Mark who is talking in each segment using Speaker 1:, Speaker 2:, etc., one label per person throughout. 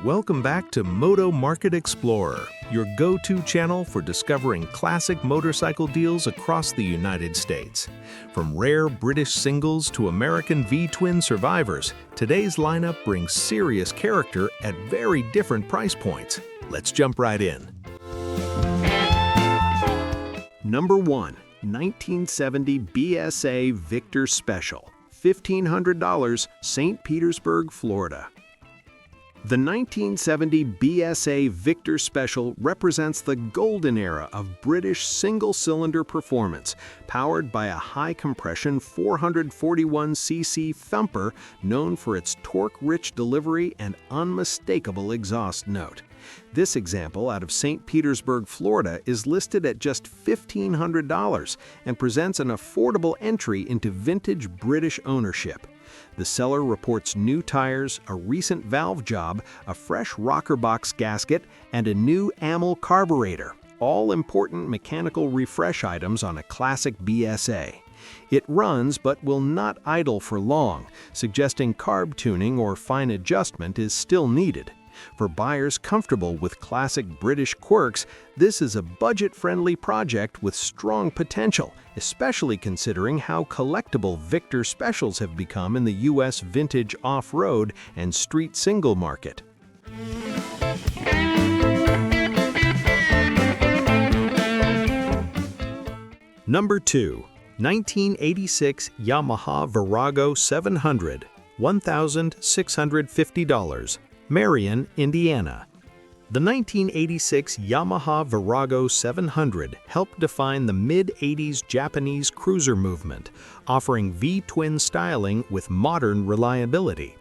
Speaker 1: Welcome back to MotoMarket Explorer, your go-to channel for discovering classic motorcycle deals across the United States. From rare British singles to American V-twin survivors, today's lineup brings serious character at very different price points. Let's jump right in. Number 1. 1970 BSA Victor Special, $1,500, St. Petersburg, Florida. The 1970 BSA Victor Special represents the golden era of British single-cylinder performance, powered by a high-compression 441cc thumper known for its torque-rich delivery and unmistakable exhaust note. This example out of St. Petersburg, Florida is listed at just $1,500 and presents an affordable entry into vintage British ownership. The seller reports new tires, a recent valve job, a fresh rocker box gasket, and a new AML carburetor, all important mechanical refresh items on a classic BSA. It runs but will not idle for long, suggesting carb tuning or fine adjustment is still needed. For buyers comfortable with classic British quirks, this is a budget-friendly project with strong potential, especially considering how collectible Victor Specials have become in the U.S. vintage off-road and street single market. Number 2. 1986 Yamaha Virago 700, $1,650. Marion, Indiana. The 1986 Yamaha Virago 700 helped define the mid-80s Japanese cruiser movement, offering V-twin styling with modern reliability.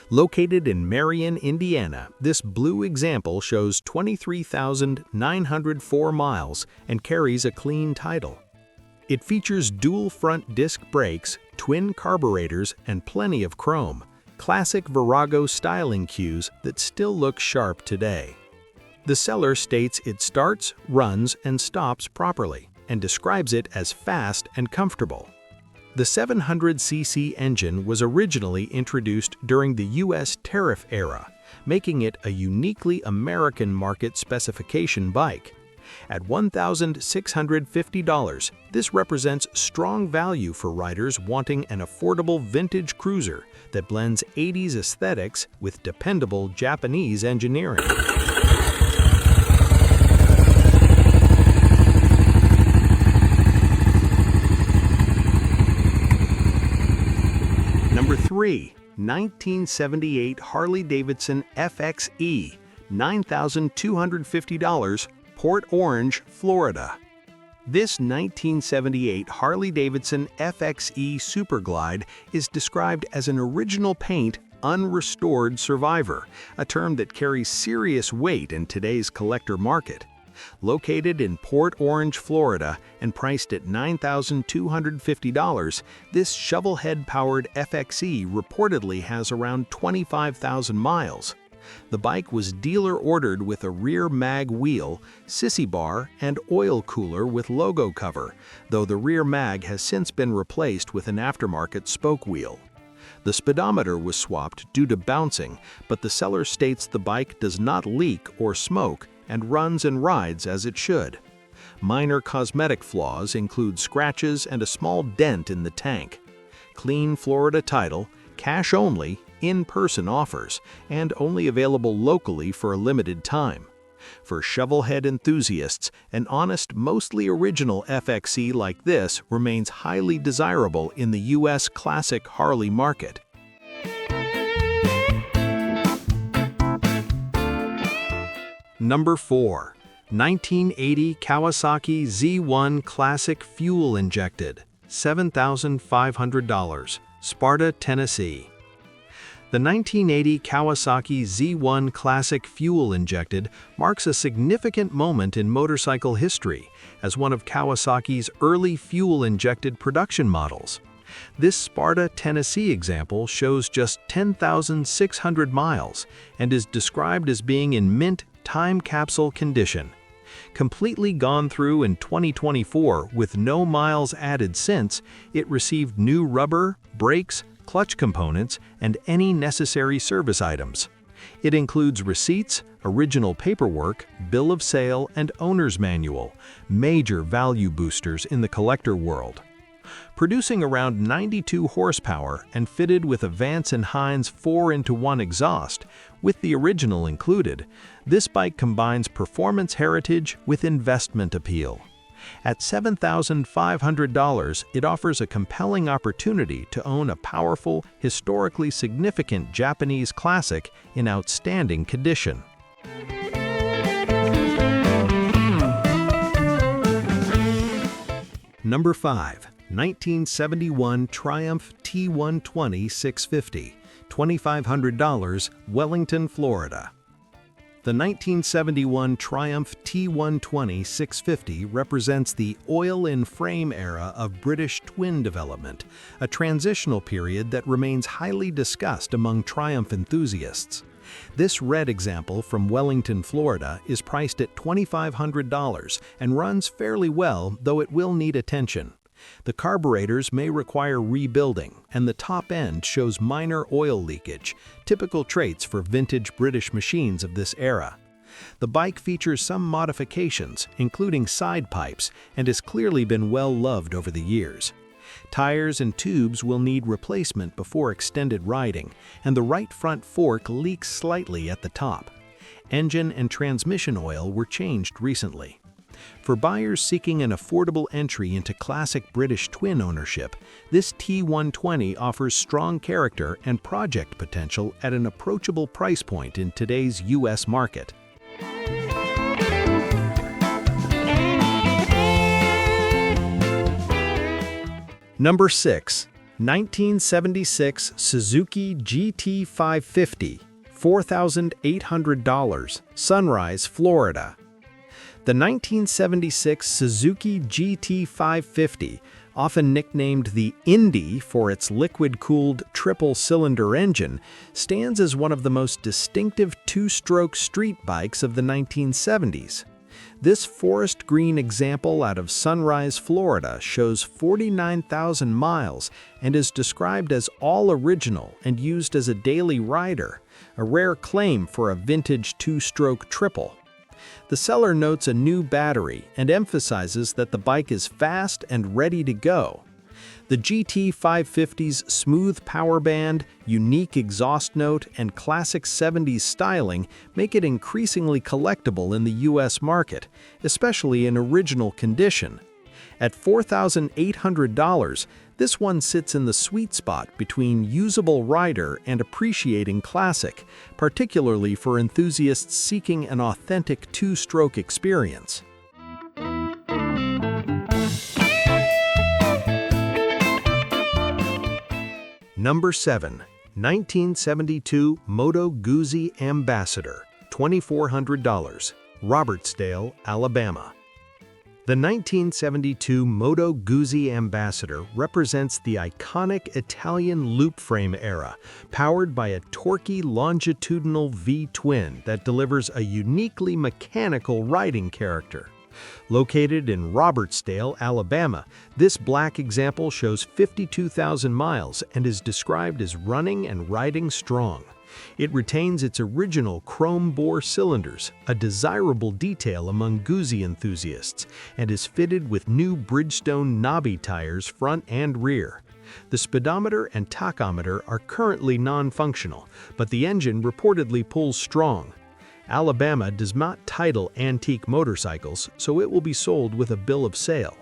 Speaker 1: Located in Marion, Indiana, this blue example shows 23,904 miles and carries a clean title. It features dual front disc brakes, twin carburetors, and plenty of chrome. Classic Virago styling cues that still look sharp today. The seller states it starts, runs, and stops properly, and describes it as fast and comfortable. The 700cc engine was originally introduced during the U.S. tariff era, making it a uniquely American market specification bike. At $1,650, this represents strong value for riders wanting an affordable vintage cruiser that blends 80s aesthetics with dependable Japanese engineering. Number 3. 1978 Harley-Davidson FXE, $9,250, Port Orange, Florida. This 1978 Harley-Davidson FXE Superglide is described as an original paint, unrestored survivor, a term that carries serious weight in today's collector market. Located in Port Orange, Florida, and priced at $9,250, this shovelhead-powered FXE reportedly has around 25,000 miles. The bike was dealer-ordered with a rear mag wheel, sissy bar, and oil cooler with logo cover, though the rear mag has since been replaced with an aftermarket spoke wheel. The speedometer was swapped due to bouncing, but the seller states the bike does not leak or smoke and runs and rides as it should. Minor cosmetic flaws include scratches and a small dent in the tank. Clean Florida title, cash only, in-person offers, and only available locally for a limited time. For shovelhead enthusiasts, an honest, mostly original FXE like this remains highly desirable in the U.S. classic Harley market. Number 4. 1980 Kawasaki Z1 Classic Fuel Injected, $7,500, Sparta, Tennessee. The 1980 Kawasaki Z1 Classic Fuel Injected marks a significant moment in motorcycle history as one of Kawasaki's early fuel-injected production models. This Sparta, Tennessee example shows just 10,600 miles and is described as being in mint time capsule condition. Completely gone through in 2024 with no miles added since, it received new rubber, brakes, clutch components, and any necessary service items. It includes receipts, original paperwork, bill of sale, and owner's manual, major value boosters in the collector world. Producing around 92 horsepower and fitted with a Vance & Hines 4-into-1 exhaust, with the original included, this bike combines performance heritage with investment appeal. At $7,500, it offers a compelling opportunity to own a powerful, historically significant Japanese classic in outstanding condition. Number 5. 1971 Triumph T120 650, $2,500, Wellington, Florida. The 1971 Triumph T120 650 represents the oil-in-frame era of British twin development, a transitional period that remains highly discussed among Triumph enthusiasts. This red example from Wellington, Florida is priced at $2,500 and runs fairly well, though it will need attention. The carburetors may require rebuilding, and the top end shows minor oil leakage, typical traits for vintage British machines of this era. The bike features some modifications, including side pipes, and has clearly been well loved over the years. Tires and tubes will need replacement before extended riding, and the right front fork leaks slightly at the top. Engine and transmission oil were changed recently. For buyers seeking an affordable entry into classic British twin ownership, this T120 offers strong character and project potential at an approachable price point in today's U.S. market. Number 6. 1976 Suzuki GT550, $4,800, Sunrise, Florida. The 1976 Suzuki GT550, often nicknamed the Indy for its liquid-cooled triple-cylinder engine, stands as one of the most distinctive two-stroke street bikes of the 1970s. This forest green example out of Sunrise, Florida shows 49,000 miles and is described as all original and used as a daily rider, a rare claim for a vintage two-stroke triple. The seller notes a new battery and emphasizes that the bike is fast and ready to go. The GT550's smooth power band, unique exhaust note, and classic 70s styling make it increasingly collectible in the U.S. market, especially in original condition. At $4,800, this one sits in the sweet spot between usable rider and appreciating classic, particularly for enthusiasts seeking an authentic two-stroke experience. Number 7. 1972 Moto Guzzi Ambassador, $2,400, Robertsdale, Alabama. The 1972 Moto Guzzi Ambassador represents the iconic Italian loop frame era, powered by a torquey longitudinal V-twin that delivers a uniquely mechanical riding character. Located in Robertsdale, Alabama, this black example shows 52,000 miles and is described as running and riding strong. It retains its original chrome bore cylinders, a desirable detail among Guzzi enthusiasts, and is fitted with new Bridgestone knobby tires front and rear. The speedometer and tachometer are currently non-functional, but the engine reportedly pulls strong. Alabama does not title antique motorcycles, so it will be sold with a bill of sale.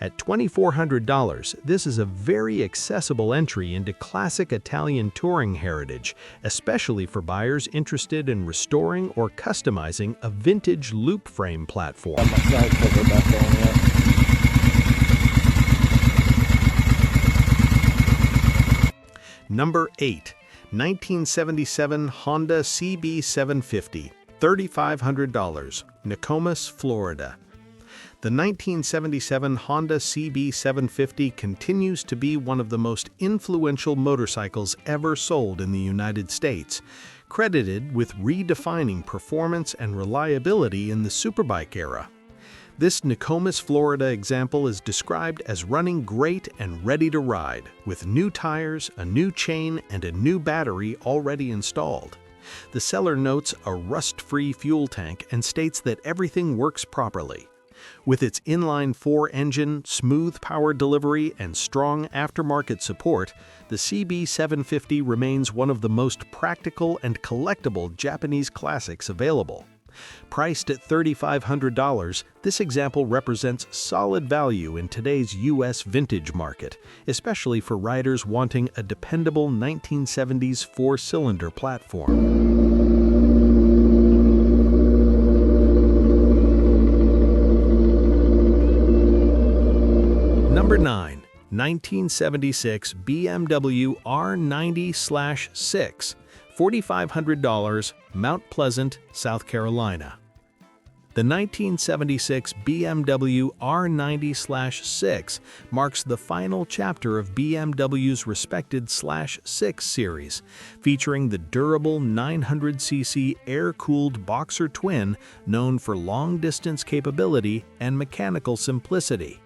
Speaker 1: At $2,400, this is a very accessible entry into classic Italian touring heritage, especially for buyers interested in restoring or customizing a vintage loop frame platform. Number 8. 1977 Honda CB750, $3,500, Nokomis, Florida. The 1977 Honda CB750 continues to be one of the most influential motorcycles ever sold in the United States, credited with redefining performance and reliability in the superbike era. This Nokomis, Florida example is described as running great and ready to ride, with new tires, a new chain, and a new battery already installed. The seller notes a rust-free fuel tank and states that everything works properly. With its inline-4 engine, smooth power delivery, and strong aftermarket support, the CB750 remains one of the most practical and collectible Japanese classics available. Priced at $3,500, this example represents solid value in today's U.S. vintage market, especially for riders wanting a dependable 1970s four-cylinder platform. Number 9. 1976 BMW R90/6, $4,500, Mount Pleasant, South Carolina. The 1976 BMW R90/6 marks the final chapter of BMW's respected /6 series, featuring the durable 900cc air-cooled boxer twin known for long-distance capability and mechanical simplicity.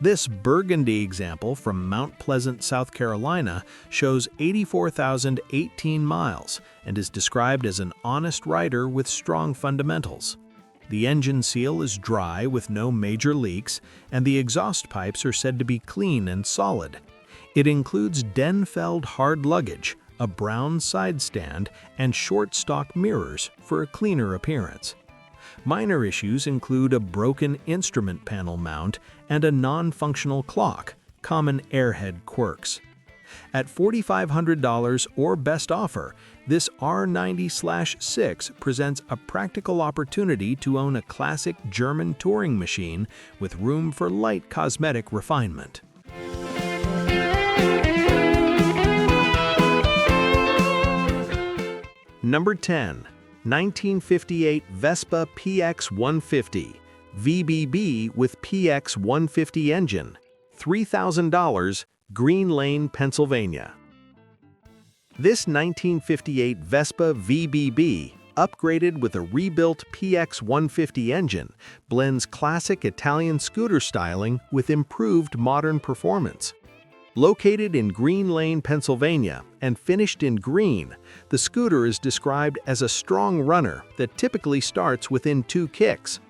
Speaker 1: This burgundy example from Mount Pleasant, South Carolina, shows 84,018 miles and is described as an honest rider with strong fundamentals. The engine seal is dry with no major leaks, and the exhaust pipes are said to be clean and solid. It includes Denfeld hard luggage, a brown side stand, and short stock mirrors for a cleaner appearance. Minor issues include a broken instrument panel mount and a non-functional clock, common airhead quirks. At $4,500 or best offer, this R90/6 presents a practical opportunity to own a classic German touring machine with room for light cosmetic refinement. Number 10. 1958 Vespa PX150, VBB with PX150 engine, $3,000, Green Lane, Pennsylvania. This 1958 Vespa VBB, upgraded with a rebuilt PX150 engine, blends classic Italian scooter styling with improved modern performance. Located in Green Lane, Pennsylvania, and finished in green, the scooter is described as a strong runner that typically starts within 2 kicks.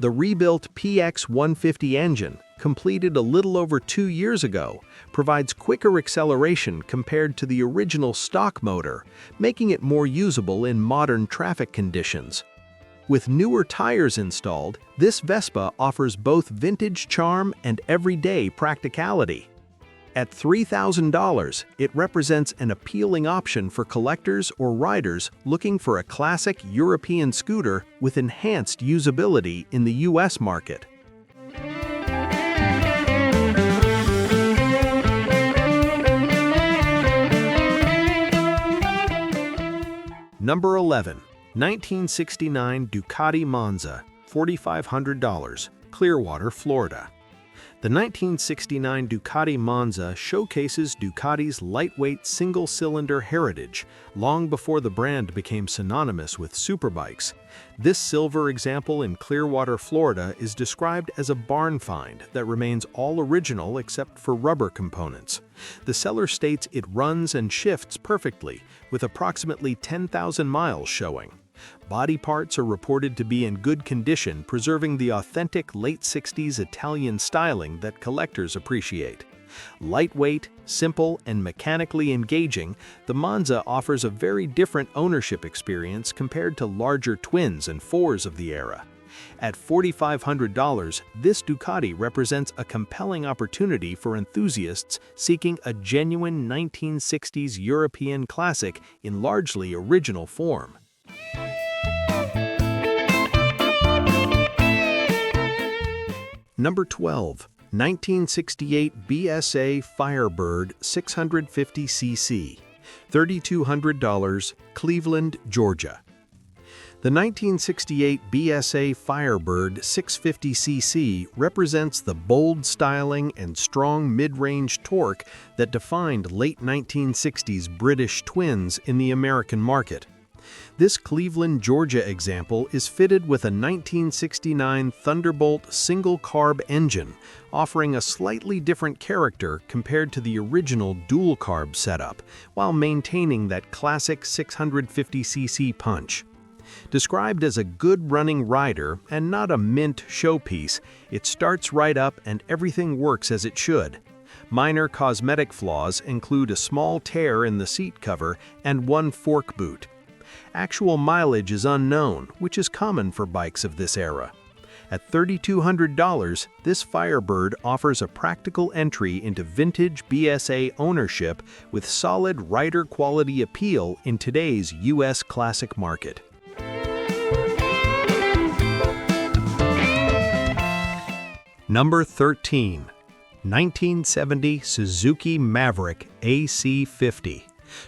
Speaker 1: The rebuilt PX150 engine, completed a little over 2 years ago, provides quicker acceleration compared to the original stock motor, making it more usable in modern traffic conditions. With newer tires installed, this Vespa offers both vintage charm and everyday practicality. At $3,000, it represents an appealing option for collectors or riders looking for a classic European scooter with enhanced usability in the U.S. market. Number 11. 1969 Ducati Monza, $4,500, Clearwater, Florida. The 1969 Ducati Monza showcases Ducati's lightweight single-cylinder heritage, long before the brand became synonymous with superbikes. This silver example in Clearwater, Florida is described as a barn find that remains all original except for rubber components. The seller states it runs and shifts perfectly, with approximately 10,000 miles showing. Body parts are reported to be in good condition, preserving the authentic late 60s Italian styling that collectors appreciate. Lightweight, simple, and mechanically engaging, the Monza offers a very different ownership experience compared to larger twins and fours of the era. At $4,500, this Ducati represents a compelling opportunity for enthusiasts seeking a genuine 1960s European classic in largely original form. Number 12. 1968 BSA Firebird 650cc, $3,200, Cleveland, Georgia. The 1968 BSA Firebird 650cc represents the bold styling and strong mid-range torque that defined late 1960s British twins in the American market. This Cleveland, Georgia example is fitted with a 1969 Thunderbolt single-carb engine, offering a slightly different character compared to the original dual-carb setup, while maintaining that classic 650cc punch. Described as a good-running rider and not a mint showpiece, it starts right up and everything works as it should. Minor cosmetic flaws include a small tear in the seat cover and one fork boot. Actual mileage is unknown, which is common for bikes of this era. At $3,200, this Firebird offers a practical entry into vintage BSA ownership with solid rider quality appeal in today's U.S. classic market. Number 13. 1970 Suzuki Maverick AC50,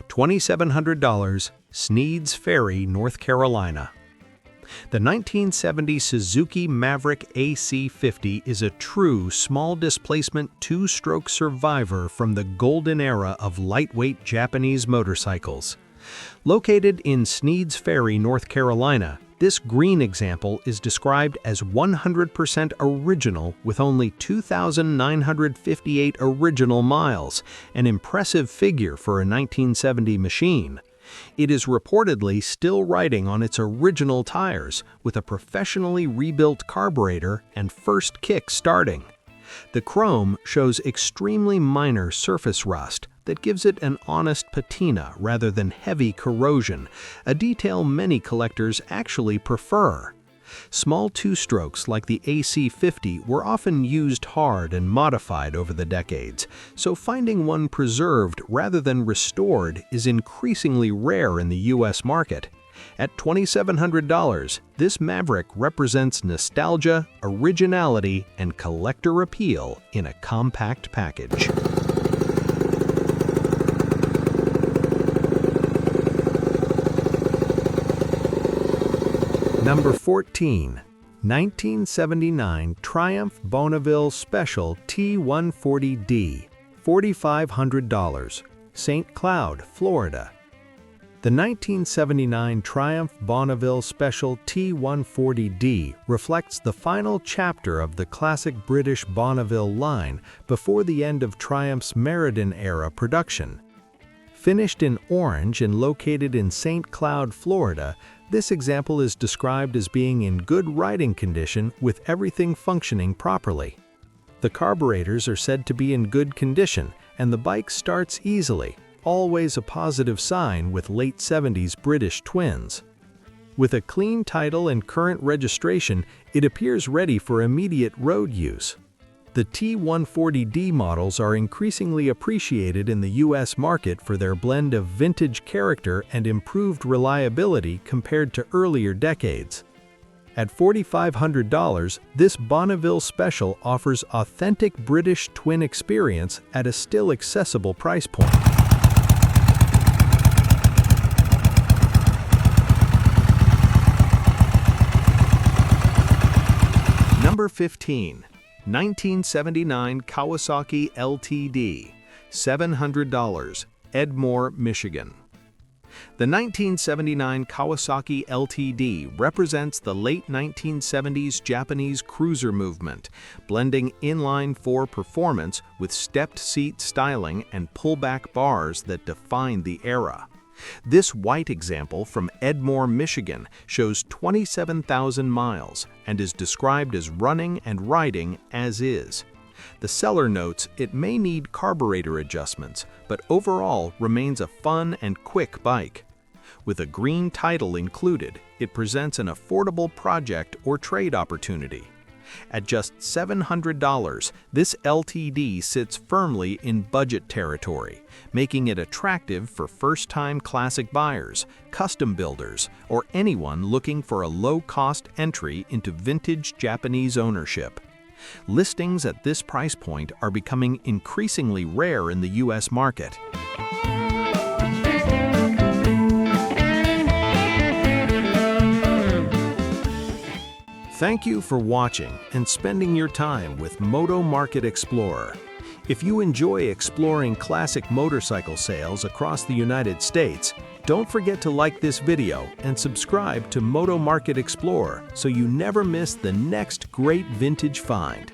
Speaker 1: $2,700, Sneads Ferry, North Carolina. The 1970 Suzuki Maverick AC50 is a true small-displacement two-stroke survivor from the golden era of lightweight Japanese motorcycles. Located in Sneads Ferry, North Carolina, this green example is described as 100% original with only 2,958 original miles, an impressive figure for a 1970 machine. It is reportedly still riding on its original tires with a professionally rebuilt carburetor and first kick starting. The chrome shows extremely minor surface rust that gives it an honest patina rather than heavy corrosion, a detail many collectors actually prefer. Small two-strokes like the AC50 were often used hard and modified over the decades, so finding one preserved rather than restored is increasingly rare in the U.S. market. At $2,700, this Maverick represents nostalgia, originality, and collector appeal in a compact package. Number 14. 1979 Triumph Bonneville Special T140D, $4,500, St. Cloud, Florida. The 1979 Triumph Bonneville Special T140D reflects the final chapter of the classic British Bonneville line before the end of Triumph's Meriden-era production. Finished in orange and located in St. Cloud, Florida, this example is described as being in good riding condition with everything functioning properly. The carburetors are said to be in good condition and the bike starts easily, always a positive sign with late 70s British twins. With a clean title and current registration, it appears ready for immediate road use. The T140D models are increasingly appreciated in the U.S. market for their blend of vintage character and improved reliability compared to earlier decades. At $4,500, this Bonneville Special offers authentic British twin experience at a still accessible price point. Number 15. 1979 Kawasaki LTD, $700, Edmore, Michigan. The 1979 Kawasaki LTD represents the late 1970s Japanese cruiser movement, blending inline-four performance with stepped seat styling and pullback bars that defined the era. This white example from Edmore, Michigan shows 27,000 miles and is described as running and riding as is. The seller notes it may need carburetor adjustments, but overall remains a fun and quick bike. With a green title included, it presents an affordable project or trade opportunity. At just $700, this LTD sits firmly in budget territory, making it attractive for first-time classic buyers, custom builders, or anyone looking for a low-cost entry into vintage Japanese ownership. Listings at this price point are becoming increasingly rare in the U.S. market. Thank you for watching and spending your time with MotoMarket Explorer. If you enjoy exploring classic motorcycle sales across the United States, Don't forget to like this video and subscribe to MotoMarket Explorer so you never miss the next great vintage find.